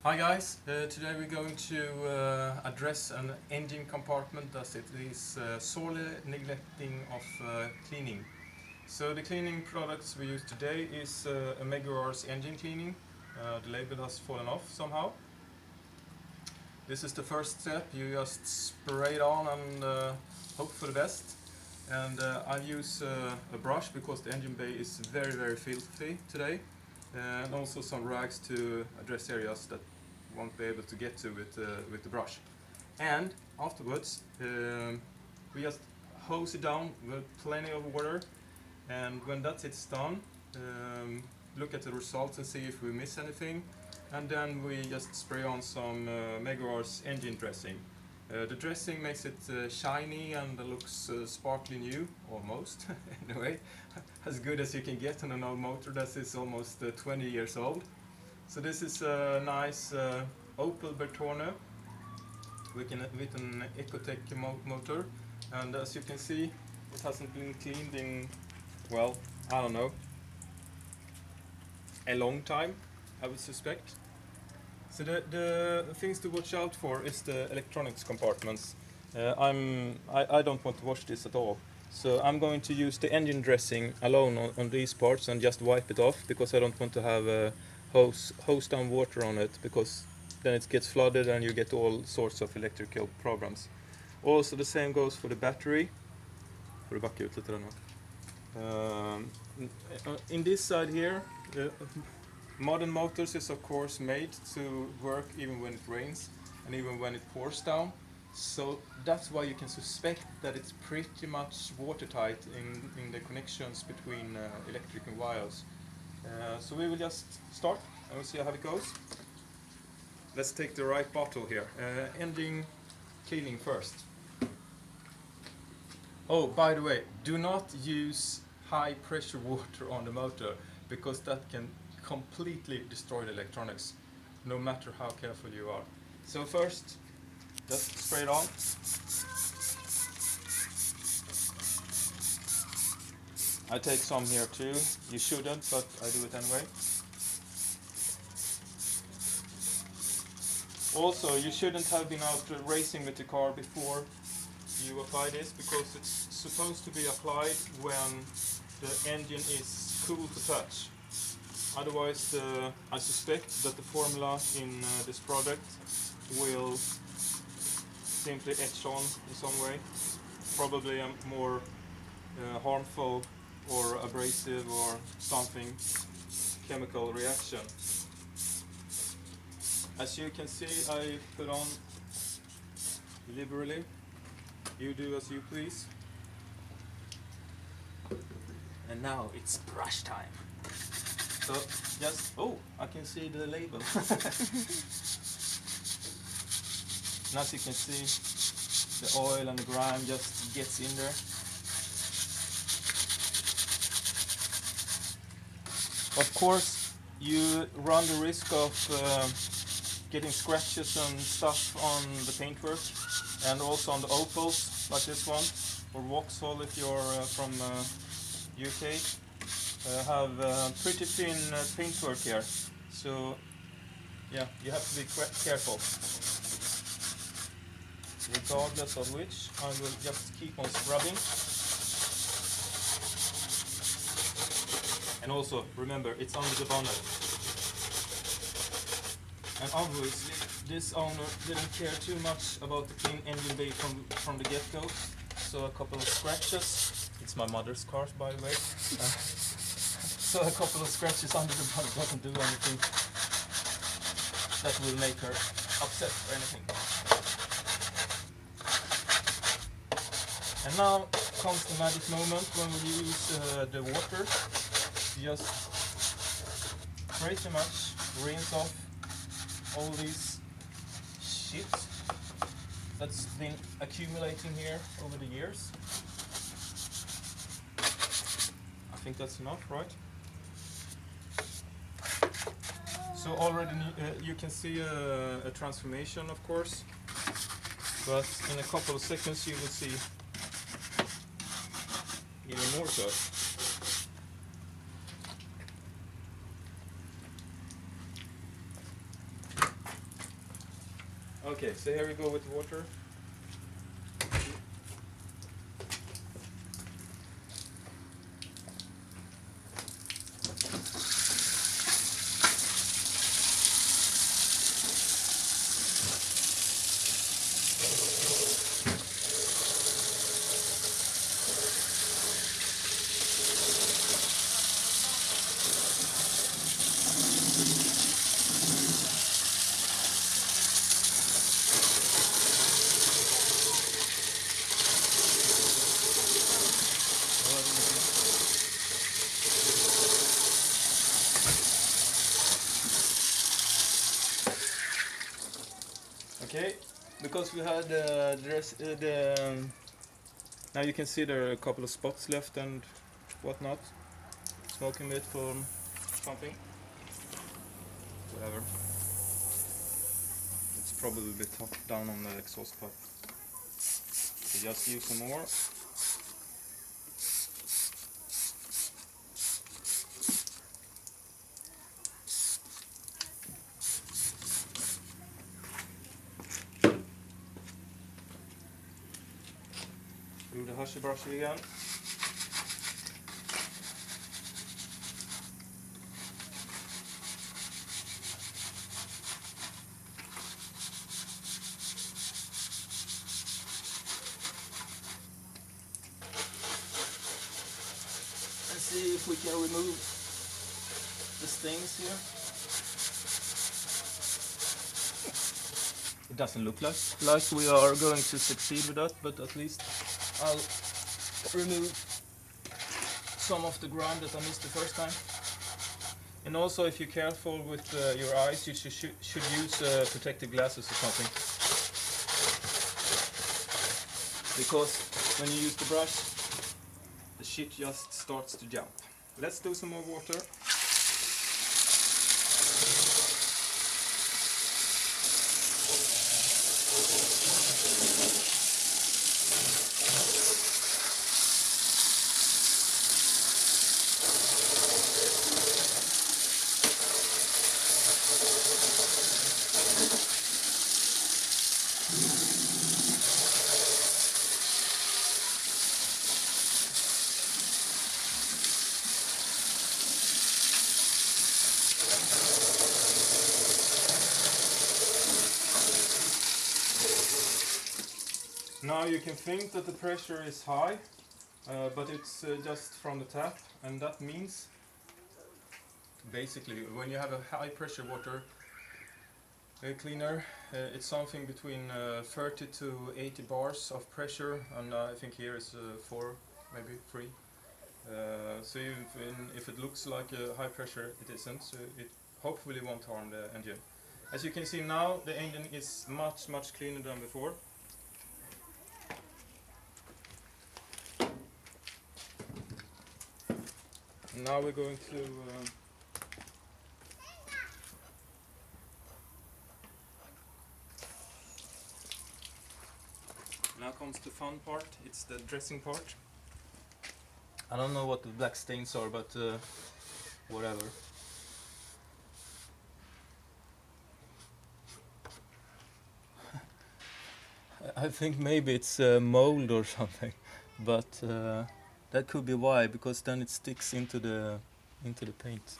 Hi guys, today we're going to address an engine compartment that it is sorely neglecting of cleaning. So the cleaning products we use today is a Meguairs engine cleaning. The label has fallen off somehow. This is the first step. You just spray it on and hope for the best. And I use a brush because the engine bay is very filthy today. And also some rags to address areas that won't be able to get to with the brush. And afterwards we just hose it down with plenty of water, and when that is done, look at the results and see if we miss anything, and then we just spray on some Meguairs engine dressing. The dressing makes it shiny and looks sparkly new, almost, anyway, as good as you can get on an old motor that is almost 20 years old. So this is a nice opel bertone with an Ecotech motor, and as you can see, it hasn't been cleaned in, well, I don't know, a long time, I would suspect. So the things to watch out for is the electronics compartments. I don't want to wash this at all, so I'm going to use the engine dressing alone on these parts and just wipe it off, because I don't want to have hose down water on it, because then it gets flooded and you get all sorts of electrical problems. Also the same goes for the battery. In this side here, modern motors is of course made to work even when it rains and even when it pours down. So that's why you can suspect that it's pretty much watertight in the connections between electric and wires. So we will just start and we'll see how it goes. Let's take the right bottle here. Engine cleaning first. Oh, by the way, do not use high pressure water on the motor, because that can completely destroy the electronics, no matter how careful you are. So first, just spray it on. I take some here too. You shouldn't, but I do it anyway. Also, you shouldn't have been out racing with the car before you apply this, because it's supposed to be applied when the engine is cool to touch. Otherwise, I suspect that the formula in this product will simply etch on in some way. Probably a more harmful or abrasive or something chemical reaction. As you can see, I put on liberally. You do as you please. And now it's brush time. So just, oh, I can see the label. And as you can see, the oil and the grime just gets in there. Of course, you run the risk of getting scratches and stuff on the paintwork, and also on the opals like this one, or Vauxhall if you're from UK. Have pretty thin paintwork here, so yeah, you have to be careful. Regardless of which, I will just keep on scrubbing. And also remember, it's under the bonnet. And obviously this owner didn't care too much about the clean engine bay from the get-go, so a couple of scratches. It's my mother's car, by the way. So a couple of scratches under the bonnet doesn't do anything that will make her upset or anything. And now comes the magic moment when we use the water. Just pretty much rinse off all these shit that's been accumulating here over the years. I think that's enough, right? So already you can see a transformation, of course, but in a couple of seconds you will see even more so. Okay, so here we go with water. Okay, because we had now you can see there are a couple of spots left and whatnot. Smoking bit from something. Whatever. It's probably a bit hot down on the exhaust pipe. So just use some more. Do the hushy brushy again. And see if we can remove the stains here. It doesn't look like we are going to succeed with that, but at least I'll remove some of the grime that I missed the first time. And also, if you're careful with your eyes, you should use protective glasses or something. Because when you use the brush, the shit just starts to jump. Let's do some more water. Now you can think that the pressure is high, but it's just from the tap, and that means basically when you have a high pressure water cleaner, it's something between 30 to 80 bars of pressure, and I think here is 4, maybe 3. So if it looks like a high pressure, it isn't, so it hopefully won't harm the engine. As you can see now, the engine is much cleaner than before. Now we're going to now comes the fun part. It's the dressing part. I don't know what the black stains are, but whatever. I think maybe it's mold or something, but that could be why, because then it sticks into the paint.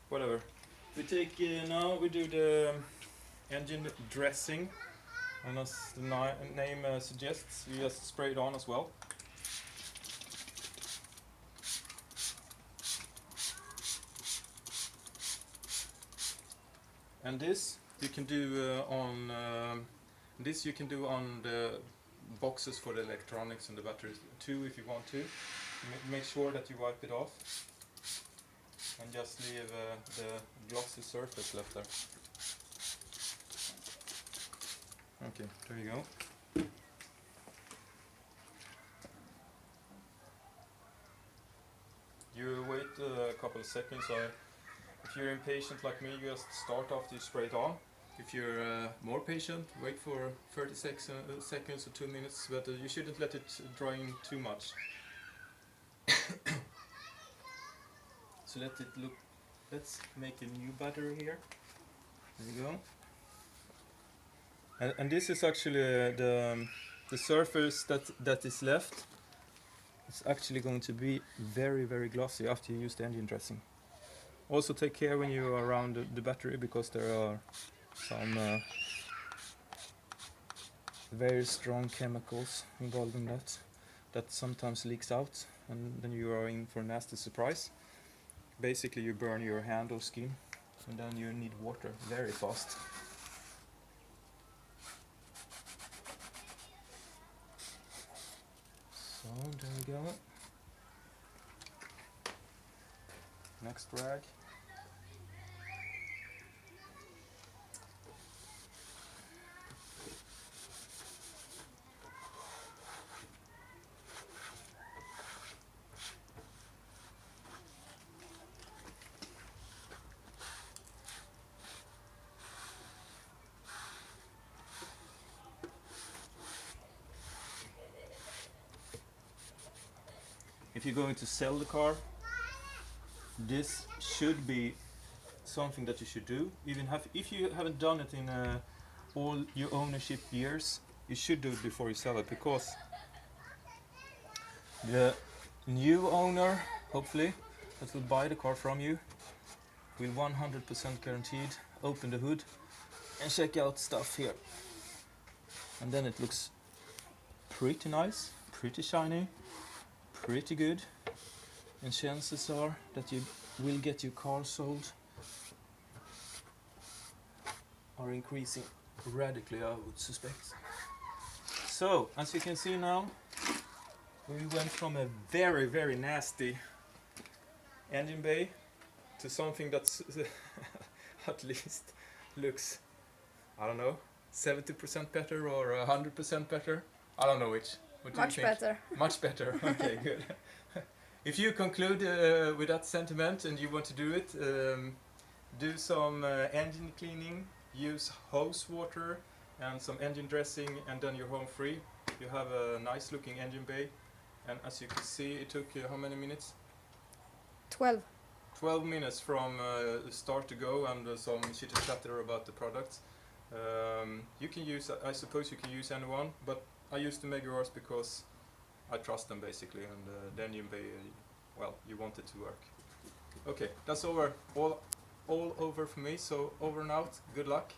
Whatever. We take now we do the engine dressing, and as the name suggests, you just spray it on as well. And this you can do on the boxes for the electronics and the batteries too, if you want to. Make sure that you wipe it off and just leave the glossy surface left there. Okay, there you go. You wait a couple of seconds. If you're impatient like me, you just start after you spray it on. If you're more patient, wait for 30 seconds or 2 minutes, but you shouldn't let it dry in too much. So let it look. Let's make a new battery here. There you go. And this is actually the surface that is left. It's actually going to be very, very glossy after you use the engine dressing. Also take care when you are around the battery, because there are some very strong chemicals involved in that sometimes leaks out, and then you are in for a nasty surprise. Basically you burn your hand or skin, and then you need water very fast. So there we go. Next rag. If you're going to sell the car, this should be something that you should do. Even if you haven't done it in all your ownership years, you should do it before you sell it, because the new owner, hopefully, that will buy the car from you, will 100% guaranteed open the hood and check out stuff here. And then it looks pretty nice, pretty shiny, pretty good, and chances are that you will get your car sold are increasing radically, I would suspect. So, as you can see now, we went from a very, very nasty engine bay to something that's at least looks, I don't know, 70% better or 100% better. I don't know which. What do you think? Much better. Much better. Okay, good. If you conclude with that sentiment and you want to do it, do some engine cleaning, use hose water and some engine dressing, and then you're home free. You have a nice looking engine bay, and as you can see, it took how many minutes? 12. 12 minutes from start to go, and some chitter chatter about the products. You can use, I suppose you can use anyone, but I use the Meguairs because I trust them basically, and the engine bay, well, you want it to work. Okay, that's all over for me, so over and out, good luck.